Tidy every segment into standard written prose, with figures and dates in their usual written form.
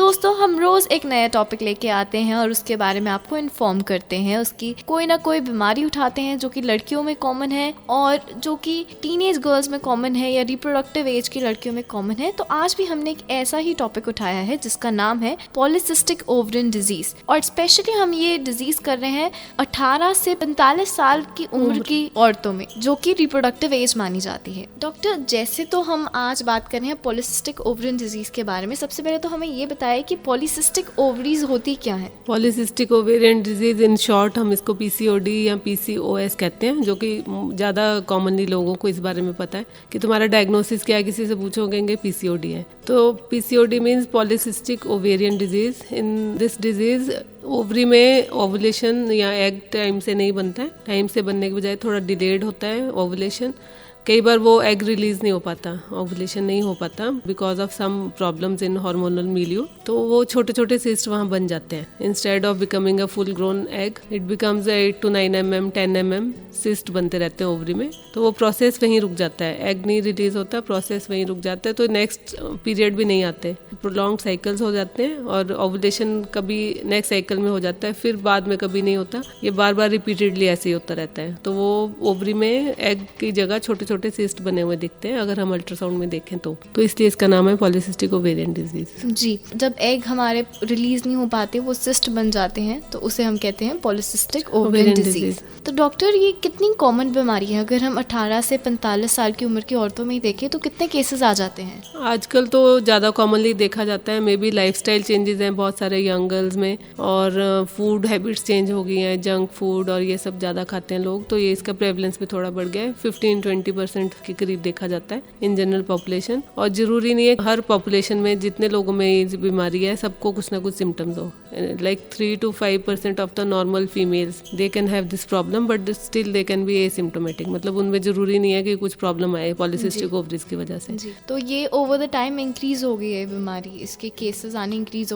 दोस्तों, हम रोज एक नया टॉपिक लेके आते हैं और उसके बारे में आपको इन्फॉर्म करते हैं। उसकी कोई ना कोई बीमारी उठाते हैं जो कि लड़कियों में कॉमन है और जो कि टीनेज गर्ल्स में कॉमन है या रिप्रोडक्टिव एज की लड़कियों में कॉमन है। तो आज भी हमने एक ऐसा ही टॉपिक उठाया है जिसका नाम है पॉलीसिस्टिक ओवरियन डिजीज। और स्पेशली हम ये डिजीज कर रहे हैं 18 से 45 साल की उम्र की औरतों में, जो कि रिप्रोडक्टिव एज मानी जाती है। डॉक्टर, जैसे तो हम आज बात कर रहे हैं पॉलीसिस्टिक ओवरियन डिजीज के बारे में, सबसे पहले तो हमें ये बताया कि पॉलीसिस्टिक ओवरीज होती क्या है। Polycystic ovarian disease, in short हम इसको PCOD या PCOS कहते हैं, जो कि ज़्यादा कॉमनली लोगों को इस बारे में पता है कि तुम्हारा डायग्नोसिस क्या है, किसी से पूछोगे PCOD है। तो PCOD means polycystic ovarian disease. In this disease ovary में ओवुलेशन या एग टाइम से नहीं बनता है, टाइम से बनने के बजाय थोड़ा डिलेड होता है ओवुलेशन। कई बार वो एग रिलीज नहीं हो पाता, ओवुलेशन नहीं हो पाता because of some problems in hormonal milieu. तो वो छोटे छोटे सिस्ट वहाँ बन जाते हैं। Instead of becoming a full grown egg, it becomes 8 to 9 mm 10 mm cyst बनते रहते हैं ओवरी में। तो वो प्रोसेस वहीं रुक जाता है, एग नहीं रिलीज होता, प्रोसेस वहीं रुक जाता है। तो नेक्स्ट पीरियड भी नहीं आते, प्रोलॉन्ग साइकिल्स हो जाते हैं और ओवुलेशन कभी नेक्स्ट साइकिल में हो जाता है, फिर बाद में कभी नहीं होता। ये बार बार रिपीटेडली ऐसे ही होता रहता है। तो वो ओवरी में एग की जगह छोटे छोटे सिस्ट बने हुए दिखते हैं अगर हम अल्ट्रासाउंड में देखें तो इसलिए इसका नाम है पॉलीसिस्टिक ओवेरियन डिजीज। जी, जब एग हमारे रिलीज नहीं हो पाते, वो सिस्ट बन जाते हैं, तो उसे हम कहते हैं पॉलीसिस्टिक ओवेरियन डिजीज। तो डॉक्टर, ये कितनी कॉमन बीमारी है? अगर हम 18 से 45 साल की उम्र की औरतों में ही देखें तो कितने केसेस आ जाते हैं? आजकल तो ज़्यादा कॉमनली देखा जाता है। मे बी लाइफस्टाइल चेंजेस हैं बहुत सारे यंग गर्ल्स में, और फूड हैबिट्स चेंज हो गई हैं, जंक फूड और ये सब ज़्यादा खाते हैं लोग, तो ये इसका प्रेवलेंस भी थोड़ा बढ़ गया है। 15-20% के करीब देखा जाता है इन जनरल पॉपुलेशन। और जरूरी नहीं है हर पॉपुलेशन में जितने लोगों में ये बीमारी है सबको कुछ ना कुछ सिम्टम्स हो। Like 3 to 5% of the normal females they can have this problem, but still they can be asymptomatic. मतलब उनमें जरूरी नहीं है कि कुछ प्रॉब्लम आए पॉलीसिस्टिक ओवरीज की वजह से। तो ये ओवर द टाइम इंक्रीज हो गई है बीमारी, इसके केसेस आने इंक्रीज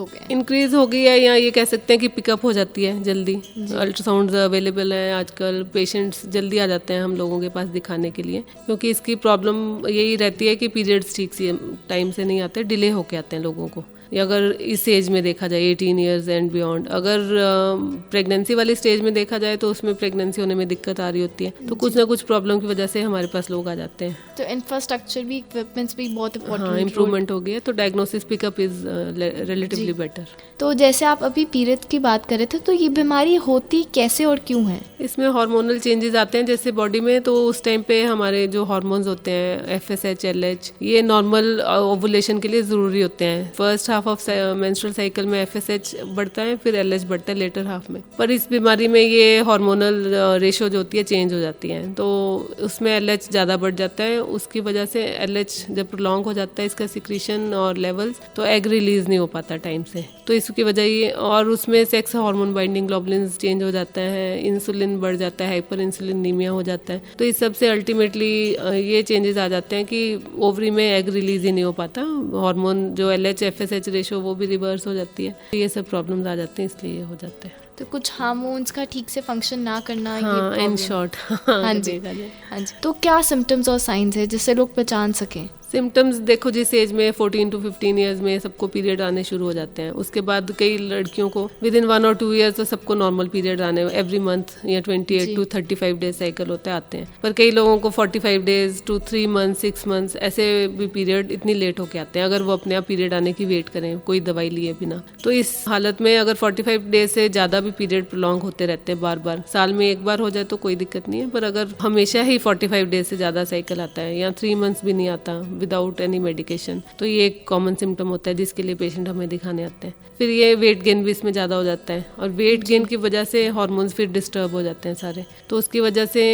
हो गई है, या ये कह सकते हैं कि पिकअप हो जाती है जल्दी। अल्ट्रासाउंड अवेलेबल है आजकल, पेशेंट्स जल्दी आ जाते हैं हम लोगों के पास दिखाने के लिए, क्योंकि इसकी प्रॉब्लम यही रहती है कि पीरियड्स ठीक से टाइम से नहीं आते, डिले होके आते हैं लोगों को। या अगर इस एज में देखा जाए 18 ईयर्स एंड बियॉन्ड, अगर प्रेगनेंसी वाली स्टेज में देखा जाए तो उसमें प्रेगनेंसी होने में दिक्कत आ रही होती है, तो कुछ ना कुछ प्रॉब्लम की वजह से हमारे पास लोग आ जाते हैं। तो इंफ्रास्ट्रक्चर भी, इक्विपमेंट्स भी बहुत इंपॉर्टेंट, हाँ, इम्प्रूवमेंट हो गया, तो diagnosis pickup is relatively better. तो जैसे आप अभी पीरियड की बात कर रहे थे, तो ये बीमारी होती कैसे और क्यों है? इसमें हार्मोनल चेंजेस आते हैं जैसे बॉडी में, तो उस टाइम पे हमारे जो हार्मोन्स होते हैं FSH, LH, ये नॉर्मल ओवुलेशन के लिए ज़रूरी होते हैं। First half of menstrual cycle में FSH बढ़ता है, फिर LH बढ़ता है लेटर हाफ में। पर इस बीमारी में ये हार्मोनल रेशो जो होती है चेंज हो जाती है, तो उसमें LH ज़्यादा बढ़ जाता है। उसकी वजह से LH जब प्रोलॉन्ग हो जाता है इसका सिक्रीशन और लेवल्स, तो एग रिलीज नहीं हो पाता टाइम से, तो इसकी वजह ये। और उसमें sex hormone binding globulins change हो जाता है, इंसुलिन बढ़ जाता है, हाइपर इंसुलिनीमिया हो जाता है। तो इस सब से अल्टीमेटली ये चेंजेस आ जाते हैं कि ओवरी में एग रिलीज ही नहीं हो पाता, हार्मोन जो LH FSH रेशो वो भी रिवर्स हो जाती है। ये सब प्रॉब्लम्स आ जाते हैं, इसलिए ये हो जाता है। तो कुछ हार्मोन्स का ठीक से फंक्शन ना करना, हाँ, ये इन शॉर्ट। हाँ जी। तो क्या सिम्टम्स और साइंस है जिससे लोग पहचान सकें? सिम्टम्स देखो, जिस एज में 14 to 15 ईयर्स में सबको पीरियड आने शुरू हो जाते हैं। उसके बाद कई लड़कियों को विद इन 1 or 2 ईयर्स तो सबको नॉर्मल पीरियड आने, एवरी मंथ या 28 to 35 डेज साइकिल होते आते हैं। पर कई लोगों को 45 डेज to 3 months 6 months ऐसे भी पीरियड इतनी लेट होके आते हैं, अगर वो अपने आप पीरियड आने की वेट करें कोई दवाई लिए बिना। तो इस हालत में अगर 45 डेज से ज़्यादा भी पीरियड प्रोलॉन्ग होते रहते हैं बार बार, साल में एक बार हो जाए तो कोई दिक्कत नहीं है, पर अगर हमेशा ही 45 डेज से ज़्यादा साइकिल आता है या 3 months भी नहीं आता विदाउट एनी मेडिकेशन, तो ये एक कॉमन सिम्टम होता है जिसके लिए पेशेंट हमें दिखाने आते हैं। फिर ये वेट गेन भी इसमें ज़्यादा हो जाता है, और वेट गेन की वजह से हार्मोन्स फिर डिस्टर्ब हो जाते हैं सारे, तो उसकी वजह से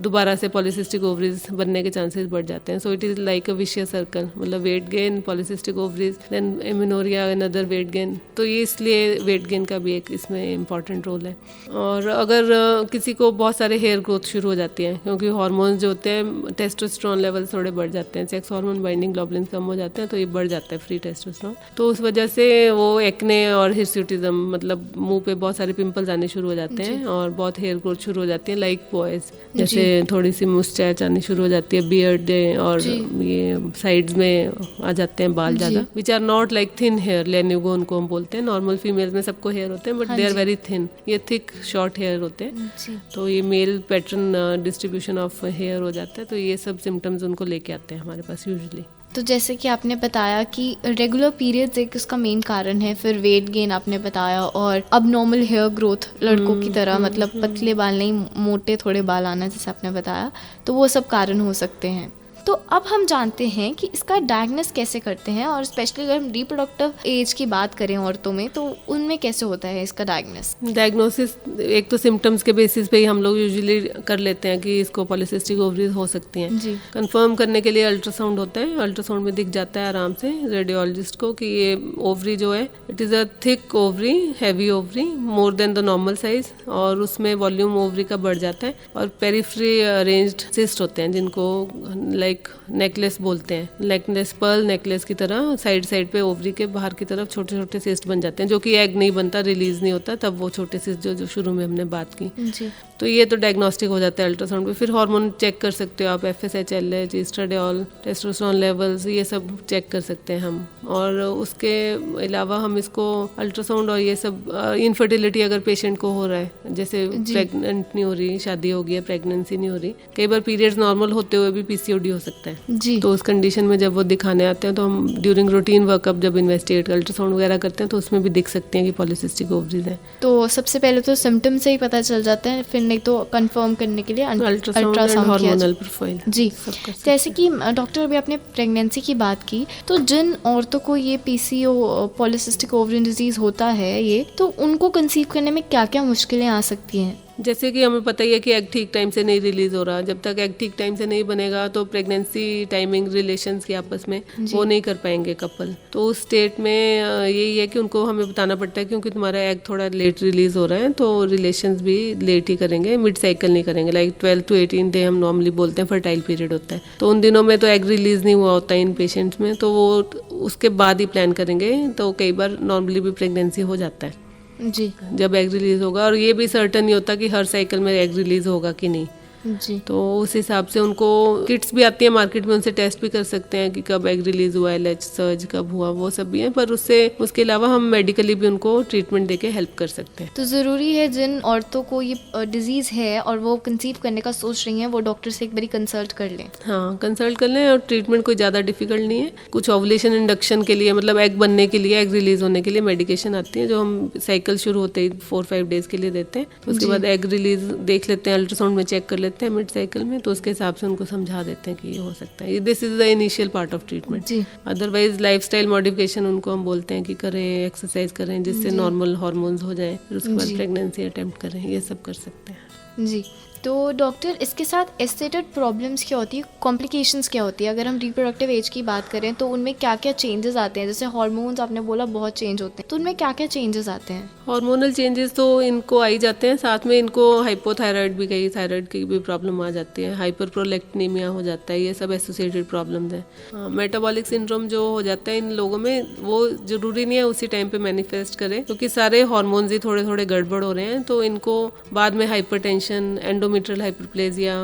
दोबारा से पॉलीसिस्टिक ओवरीज बनने के चांसेस बढ़ जाते हैं। So it is like a vicious circle, मतलब weight gain, polycystic ovaries, then amenorrhoea, another weight gain. तो ये इसलिए वेट गेन का भी एक इसमें इम्पॉर्टेंट रोल है। और अगर किसी को बहुत सारे हेयर ग्रोथ शुरू हो जाती है, क्योंकि हार्मोन्स जो होते हैं टेस्टोस्टेरोन लेवल थोड़े बढ़ जाते हैं, सेक्स हार्मोन बाइंडिंग ग्लोबुलिन कम हो जाते हैं तो ये बढ़ जाता है फ्री टेस्टोस्टेरोन। तो उस वजह से वो एक्ने और हिर्सुटिज्म, मतलब मुंह पे बहुत सारे पिंपल्स आने शुरू हो जाते हैं और बहुत हेयर ग्रोथ शुरू हो जाती है लाइक बॉयज, जैसे थोड़ी सी मुस्टैच आनी शुरू हो जाती है, बियर्ड और ये साइड्स में आ जाते हैं बाल ज़्यादा, which are not like thin hair, lanugo उनको हम बोलते हैं। नॉर्मल फीमेल्स में सबको हेयर होते हैं but they are very thin, ये थिक शॉर्ट हेयर होते हैं। तो ये male pattern distribution of hair हो जाता है। तो ये सब सिम्टम्स उनको लेके आते हैं हमारे पास यूजुअली। तो जैसे कि आपने बताया कि रेगुलर पीरियड्स एक उसका मेन कारण है, फिर वेट गेन आपने बताया और अब नॉर्मल हेयर ग्रोथ लड़कों की तरह, मतलब पतले बाल नहीं, मोटे थोड़े बाल आना जैसे आपने बताया, तो वो सब कारण हो सकते हैं। तो अब हम जानते हैं कि इसका डायग्नोस कैसे करते हैं, और स्पेशली अगर हम रिप्रोडक्टिव एज की बात करें औरतों में तो उनमें कैसे होता है इसका डायग्नोसिस। एक तो सिम्टम्स के बेसिस पे ही हम लोग यूजुअली कर लेते हैं कि इसको पॉलीसिस्टिक ओवरीज हो सकती हैं। कंफर्म करने के लिए अल्ट्रासाउंड होता है, अल्ट्रासाउंड में दिख जाता है आराम से रेडियोलॉजिस्ट को कि ये ओवरी जो है it is a thick ovary, heavy ovary, more than the normal size, और उसमें वॉल्यूम ओवरी का बढ़ जाता है, और पेरिफ्री अरेंज्ड सिस्ट होते हैं जिनको लाइक नेकलेस बोलते हैं, नेकलेस पर्ल नेकलेस की तरह साइड साइड पे ओवरी के बाहर की तरफ छोटे छोटे सिस्ट बन जाते हैं, जो कि एग नहीं बनता, रिलीज नहीं होता, तब वो छोटे सिस्ट जो शुरू में हमने बात की जी। तो ये तो डायग्नोस्टिक हो जाता है अल्ट्रासाउंड पे। फिर हार्मोन चेक कर सकते हो आप, FSH, LH, oestradiol, testosterone levels, ये सब चेक कर सकते हैं हम। और उसके अलावा हम इसको अल्ट्रासाउंड और ये सब इनफर्टिलिटी अगर पेशेंट को हो रहा है, जैसे प्रेग्नेंट नहीं हो रही, शादी हो गई है, प्रेगनेंसी नहीं हो रही, कई बार पीरियड्स नॉर्मल होते हुए भी PCOD हो सकता है जी। तो उस कंडीशन में जब वो दिखाने आते हैं तो हम ड्यूरिंग रूटीन वर्कअप जब इन्वेस्टिगेट अल्ट्रासाउंड वगैरह करते हैं तो उसमें भी दिख सकते हैं कि पॉलीसिस्टिक ओवरीज है। तो सबसे पहले तो सिम्टम से ही पता चल जाता है, फिर नहीं तो कंफर्म करने के लिए अल्ट्रासाउंड हार्मोनल प्रोफाइल जी। जैसे कि डॉक्टर अभी आपने प्रेगनेंसी की बात की, तो जिन औरतों को ये PCO पॉलीसिस्टिक ओवरियन डिजीज होता है ये, तो उनको कंसीव करने में क्या क्या मुश्किलें आ सकती हैं? जैसे कि हमें पता ही है कि एग ठीक टाइम से नहीं रिलीज हो रहा, जब तक एग ठीक टाइम से नहीं बनेगा तो प्रेगनेंसी टाइमिंग रिलेशंस की आपस में वो नहीं कर पाएंगे कपल। तो उस स्टेट में यही है कि उनको हमें बताना पड़ता है क्योंकि तुम्हारा एग थोड़ा लेट रिलीज हो रहा है तो रिलेशंस भी लेट ही करेंगे, मिड साइकिल नहीं करेंगे, लाइक 12 to 18 डे हम नॉर्मली बोलते हैं फर्टाइल पीरियड होता है। तो उन दिनों में तो एग रिलीज नहीं हुआ होता है इन पेशेंट्स में, तो वो उसके बाद ही प्लान करेंगे। तो कई बार नॉर्मली भी प्रेगनेंसी हो जाता है जी जब एग रिलीज होगा, और ये भी सर्टन नहीं होता कि हर साइकिल में एग रिलीज होगा कि नहीं जी। तो उस हिसाब से उनको किट्स भी आती है मार्केट में, उनसे टेस्ट भी कर सकते हैं कि कब एग रिलीज हुआ है, LH सर्ज कब हुआ, वो सब भी है। पर उसके अलावा हम मेडिकली भी उनको ट्रीटमेंट देके हेल्प कर सकते हैं। तो ज़रूरी है जिन औरतों को ये डिजीज़ है और वो कंसीव करने का सोच रही हैं वो डॉक्टर से एक बारी कंसल्ट कर लें। हाँ, कंसल्ट कर लें। और ट्रीटमेंट कोई ज़्यादा डिफिकल्ट नहीं है। कुछ ओवुलेशन इंडक्शन के लिए, मतलब एग बनने के लिए, एग रिलीज होने के लिए मेडिकेशन आती है जो हम साइकिल शुरू होते ही 4-5 डेज के लिए देते हैं। उसके बाद एग रिलीज देख लेते हैं, अल्ट्रासाउंड में चेक कर लेते हैं मिड साइकिल में, तो उसके हिसाब से उनको समझा देते हैं कि ये हो सकता है। This is the initial part of treatment. Otherwise lifestyle modification उनको हम बोलते हैं कि करें, एक्सरसाइज करें जिससे नॉर्मल हार्मोन्स हो जाए, फिर उसके बाद प्रेगनेंसी अटेम्प्ट करें, ये सब कर सकते हैं जी। तो डॉक्टर इसके साथ एस्थेटिक प्रॉब्लम्स क्या होती है, कॉम्प्लिकेशंस क्या होती है? अगर हम रिप्रोडक्टिव एज की बात करें तो उनमें क्या क्या चेंजेस आते हैं? जैसे हार्मोन्स आपने बोला बहुत चेंज होते हैं, तो उनमें क्या क्या चेंजेस आते हैं? हार्मोनल चेंजेस तो इनको आ ही जाते हैं, साथ में इनको हाइपोथायराइड भी, कई थायराइड की भी प्रॉब्लम आ जाती है, हाइपरप्रोलेक्टिनिमिया हो जाता है, ये सब एसोसिएटेड प्रॉब्लम्स हैं। मेटाबॉलिक सिंड्रोम जो हो जाता है इन लोगों में, वो जरूरी नहीं है उसी टाइम पे मैनिफेस्ट करे, क्योंकि सारे हार्मोन्स ही थोड़े थोड़े गड़बड़ हो रहे हैं, तो इनको बाद में हाइपरटेंशन, एंडोमेट्रियल हाइपरप्लेजिया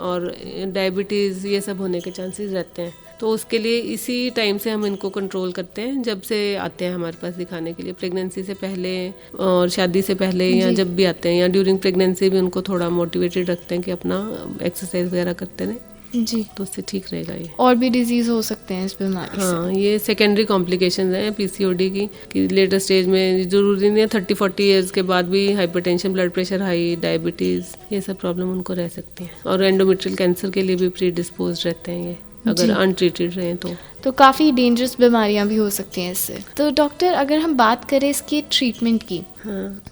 और डायबिटीज़, ये सब होने के चांसेस रहते हैं। तो उसके लिए इसी टाइम से हम इनको कंट्रोल करते हैं, जब से आते हैं हमारे पास दिखाने के लिए, प्रेगनेंसी से पहले और शादी से पहले, या जब भी आते हैं, या ड्यूरिंग प्रेगनेंसी भी उनको थोड़ा मोटिवेटेड रखते हैं कि अपना एक्सरसाइज वगैरह करते रहें जी, तो उससे ठीक रहेगा। ये और भी डिजीज हो सकते हैं इस बीमारी से? हाँ, ये सेकेंडरी कॉम्प्लिकेशंस हैं PCOD की, कि लेटर स्टेज में, जरूरी नहीं है 30-40 ईयर्स के बाद भी hypertension, blood pressure high, diabetes, ये सब प्रॉब्लम उनको रह सकती हैं। और एंडोमेट्रियल कैंसर के लिए भी प्री डिस्पोज रहते हैं ये, अगर अनट्रीटेड रहे तो काफ़ी डेंजरस बीमारियां भी हो सकती हैं इससे। तो डॉक्टर अगर हम बात करें इसके ट्रीटमेंट की,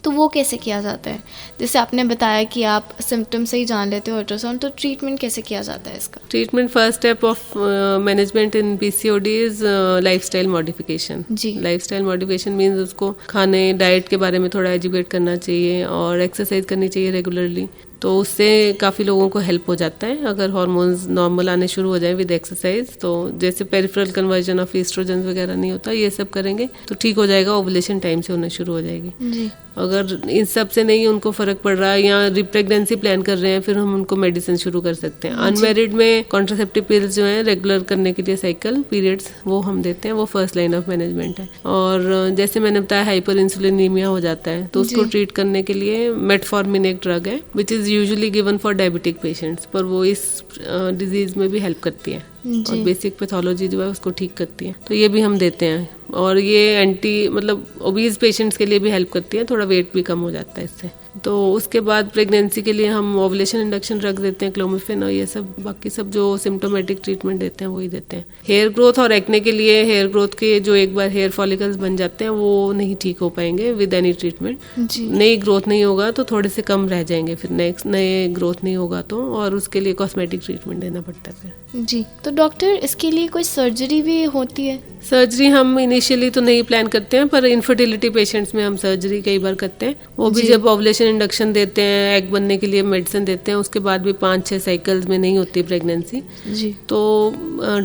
तो वो कैसे किया जाता है? जैसे आपने बताया कि आप सिम्टम से ही जान लेते हो अल्ट्रासाउंड, तो ट्रीटमेंट कैसे किया जाता है इसका? Treatment, first step of management in PCOD is lifestyle modification. Lifestyle modification means उसको खाने, डाइट के बारे में थोड़ा एजुकेट करना चाहिए और एक्सरसाइज करनी चाहिए रेगुलरली। तो उससे काफ़ी लोगों को हेल्प हो जाता है। अगर हार्मोन्स नॉर्मल आने शुरू हो जाए विद एक्सरसाइज, तो जैसे पेरिफेरल कन्वर्जन ऑफ एस्ट्रोजन वगैरह नहीं होता, ये सब करेंगे तो ठीक हो जाएगा, ओवुलेशन टाइम से होना शुरू हो जाएगी जी। अगर इन सब से नहीं उनको फ़र्क पड़ रहा है या रिप्रेगनेंसी प्लान कर रहे हैं, फिर हम उनको मेडिसिन शुरू कर सकते हैं। अनमैरिड में कॉन्ट्रासेप्टिव पिल्स जो हैं रेगुलर करने के लिए साइकिल पीरियड्स वो हम देते हैं, वो फर्स्ट लाइन ऑफ मैनेजमेंट है। और जैसे मैंने बताया हाइपर इंसुलिनीमिया हो जाता है तो उसको ट्रीट करने के लिए मेटफॉर्मिन एक ड्रग है which is usually given for diabetic patients, पर वो इस डिजीज़ में भी हेल्प करती है और बेसिक पैथोलॉजी जो है उसको ठीक करती है, तो ये भी हम देते हैं। और ये एंटी मतलब ओबीज पेशेंट्स के लिए भी हेल्प करती है, थोड़ा वेट भी कम हो जाता है इससे। तो उसके बाद प्रेगनेंसी के लिए हम ओवुलेशन इंडक्शन ड्रग देते हैं, क्लोमिफेन और ये सब, बाकी सब जो सिम्टोमेटिक ट्रीटमेंट देते हैं वही देते हैं। हेयर ग्रोथ और एक्ने के लिए, हेयर ग्रोथ के जो एक बार हेयर फॉलिकल्स बन जाते हैं वो नहीं ठीक हो पाएंगे विद एनी ट्रीटमेंट। नई ग्रोथ नहीं होगा तो थोड़े से कम रह जाएंगे, फिर नेक्स्ट नए ग्रोथ नहीं होगा तो, और उसके लिए कॉस्मेटिक ट्रीटमेंट देना पड़ता है फिर। जी, तो डॉक्टर इसके लिए कोई सर्जरी भी होती है? सर्जरी हम इनिशियली तो नहीं प्लान करते हैं, पर इनफर्टिलिटी पेशेंट्स में हम सर्जरी कई बार करते हैं। वो भी जब ओवुलेशन इंडक्शन देते हैं, एग बनने के लिए मेडिसिन देते हैं, उसके बाद भी 5-6 साइकिल्स में नहीं होती प्रेगनेंसी जी, तो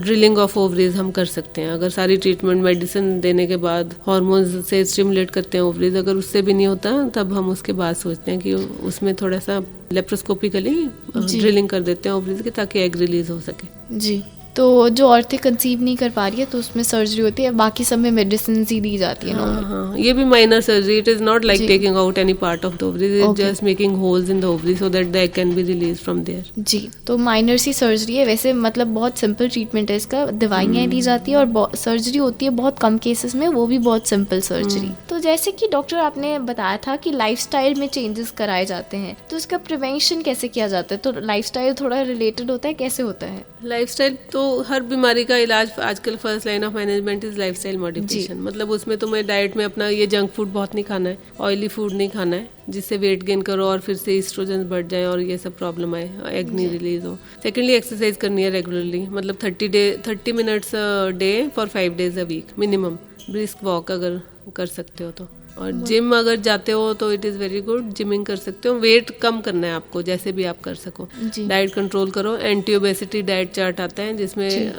ड्रिलिंग ऑफ ओवरीज हम कर सकते हैं। अगर सारी ट्रीटमेंट मेडिसिन देने के बाद हार्मोन्स से स्टिमुलेट करते हैं ओवरीज, अगर उससे भी नहीं होता तब हम उसके बाद सोचते हैं कि उसमें थोड़ा सा लेप्रोस्कोपिकली ड्रिलिंग कर देते हैं ओवरीज की, ताकि एग रिलीज हो सके। जी, तो जो औरतें कंसीव नहीं कर पा रही है तो उसमें सर्जरी होती है, बाकी सब में मेडिसिन ही दी जाती है। हाँ, ये भी minor surgery, it is not like taking out any part of the ovaries, it just making holes in the ovary so that the egg can be release from there. जी, तो माइनर सी surgery है, वैसे मतलब बहुत simple treatment है इसका, दवाइयाँ दी जाती है और सर्जरी होती है बहुत कम केसेस में, वो भी बहुत सिंपल सर्जरी। तो जैसे कि डॉक्टर आपने बताया था कि लाइफस्टाइल में चेंजेस कराए जाते हैं, तो इसका प्रिवेंशन कैसे किया जाता है? तो लाइफस्टाइल थोड़ा रिलेटेड होता है, कैसे होता है लाइफस्टाइल? तो हर बीमारी का इलाज आजकल first line of management is lifestyle modification. मतलब उसमें तुम्हें डाइट में अपना ये जंक फूड बहुत नहीं खाना है, ऑयली फूड नहीं खाना है जिससे वेट गेन करो और फिर से एस्ट्रोजन बढ़ जाए और ये सब प्रॉब्लम आए, एग नहीं रिलीज हो। सेकेंडली एक्सरसाइज करनी है रेगुलरली, मतलब 30 minutes day for 5 days a week minimum. Brisk walk अगर कर सकते हो तो, और जिम अगर जाते हो तो it is very good, gymming कर सकते हो। वेट कम करना है आपको जैसे भी आप कर सको, डाइट कंट्रोल करो। एंटी ओबेसिटी डाइट चार्ट आता है जिसमें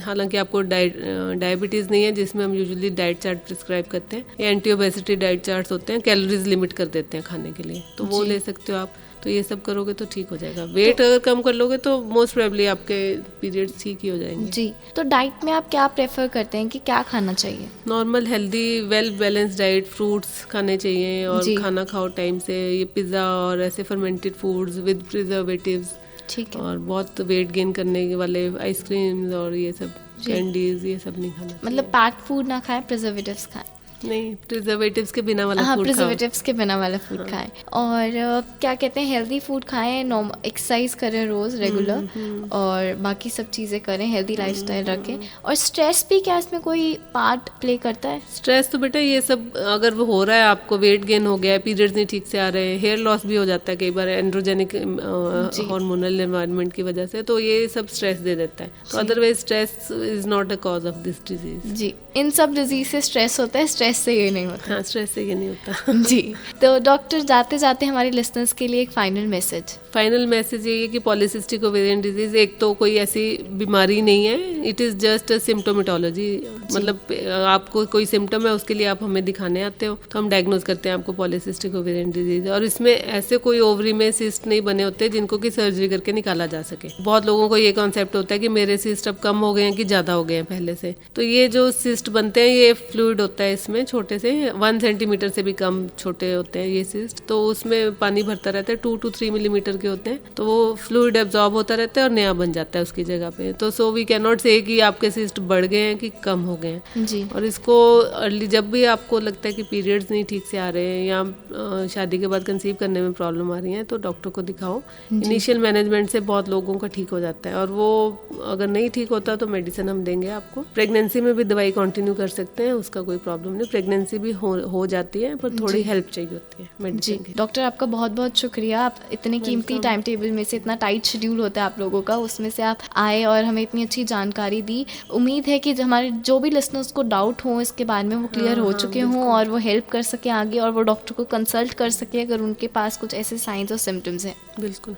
हालांकि आपको डायबिटीज़ नहीं है, जिसमें हम यूजुअली डाइट चार्ट प्रिस्क्राइब करते हैं। ये एंटी ओबेसिटी डाइट चार्ट्स होते हैं, कैलोरीज लिमिट कर देते हैं खाने के लिए, तो वो ले सकते हो आप। तो ये सब करोगे तो ठीक हो जाएगा। वेट अगर कम कर लोगे तो मोस्ट प्रोबेबली आपके पीरियड्स ठीक ही हो जाएंगे। जी, तो डाइट में आप क्या प्रेफर करते हैं कि क्या खाना चाहिए? Normal healthy well balance diet, fruits खाने चाहिए और खाना खाओ टाइम से। ये पिज़्ज़ा और ऐसे फर्मेंटेड फूड्स विद प्रिजर्वेटिव्स, ठीक है, और बहुत वेट गेन करने वाले आइसक्रीम्स और ये सब कैंडीज, ये सब नहीं खाना। मतलब पैक्ड फूड ना खाएं, प्रिजर्वेटिव्स खाएं? नहीं, प्रिजर्वेटिव्स के बिना वाला हाँ, फूड प्रिजर्वेटिव्स के बिना वाला फूड खाएं। और क्या कहते हैं, हेल्दी फूड खाएं, एक्सरसाइज करें रोज रेगुलर, और बाकी सब चीज़ें करें, हेल्दी लाइफस्टाइल रखें। और स्ट्रेस भी क्या इसमें कोई पार्ट प्ले करता है? स्ट्रेस तो बेटा ये सब अगर वो हो रहा है, आपको वेट गेन हो गया है, पीरियड्स नहीं ठीक से आ रहे हैं, हेयर लॉस भी हो जाता है कई बार एंड्रोजेनिक हार्मोनल एनवायरनमेंट की वजह से, तो ये सब स्ट्रेस दे देता है। तो otherwise stress is not a cause of this disease. जी, इन सब डिजीज से स्ट्रेस होता है, स्ट्रेस से ये नहीं होता। हाँ, स्ट्रेस से ये नहीं होता। जी, तो डॉक्टर जाते जाते हमारे लिसनर्स के लिए एक फाइनल मैसेज ये है कि पॉलीसिस्टिक ओवेरियन डिजीज एक तो कोई ऐसी बीमारी नहीं है, it is just a symptomatology. मतलब आपको कोई सिम्टम है, उसके लिए आप हमें दिखाने आते हो तो हम डायग्नोज करते हैं आपको पॉलीसिस्टिक ओवेरियन डिजीज। और इसमें ऐसे कोई ओवरी में सिस्ट नहीं बने होते जिनको कि सर्जरी करके निकाला जा सके। बहुत लोगों को ये कॉन्सेप्ट होता है कि मेरे सिस्ट अब कम हो गए हैं कि ज्यादा हो गए हैं पहले से। तो ये जो सिस्ट बनते हैं, ये फ्लूइड होता है इसमें, छोटे से 1 सेंटीमीटर से भी कम छोटे होते हैं ये सिस्ट। तो उसमें पानी भरता रहता है, 2 to 3 मिलीमीटर के होते हैं, तो वो फ्लूइड एब्जॉर्ब होता रहता है और नया बन जाता है उसकी जगह पे। तो सो वी कैन नॉट से कि आपके सिस्ट बढ़ गए हैं कि कम हो गए हैं जी। और इसको अर्ली, जब भी आपको लगता है कि पीरियड्स नहीं ठीक से आ रहे हैं या शादी के बाद कंसीव करने में प्रॉब्लम आ रही है, तो डॉक्टर को दिखाओ। इनिशियल मैनेजमेंट से बहुत लोगों का ठीक हो जाता है और वो अगर नहीं ठीक होता तो मेडिसिन हम देंगे आपको। प्रेगनेंसी में भी दवाई कंटिन्यू कर सकते हैं, उसका कोई प्रॉब्लम नहीं। प्रेगनेंसी भी हो जाती है, पर थोड़ी हेल्प चाहिए होती है मेडिसिन की। डॉक्टर आपका बहुत बहुत शुक्रिया, आप इतने कीमती टाइम टेबल में से, इतना टाइट शेड्यूल होता है आप लोगों का, उसमें से आप आए और हमें इतनी अच्छी जानकारी दी। उम्मीद है कि हमारे जो भी लिसनर्स को डाउट हो इसके बारे में वो क्लियर हो चुके हों और वो हेल्प कर सके आगे, और वो डॉक्टर को कंसल्ट कर सके अगर उनके पास कुछ ऐसे साइंस और सिम्टम्स हैं। बिल्कुल।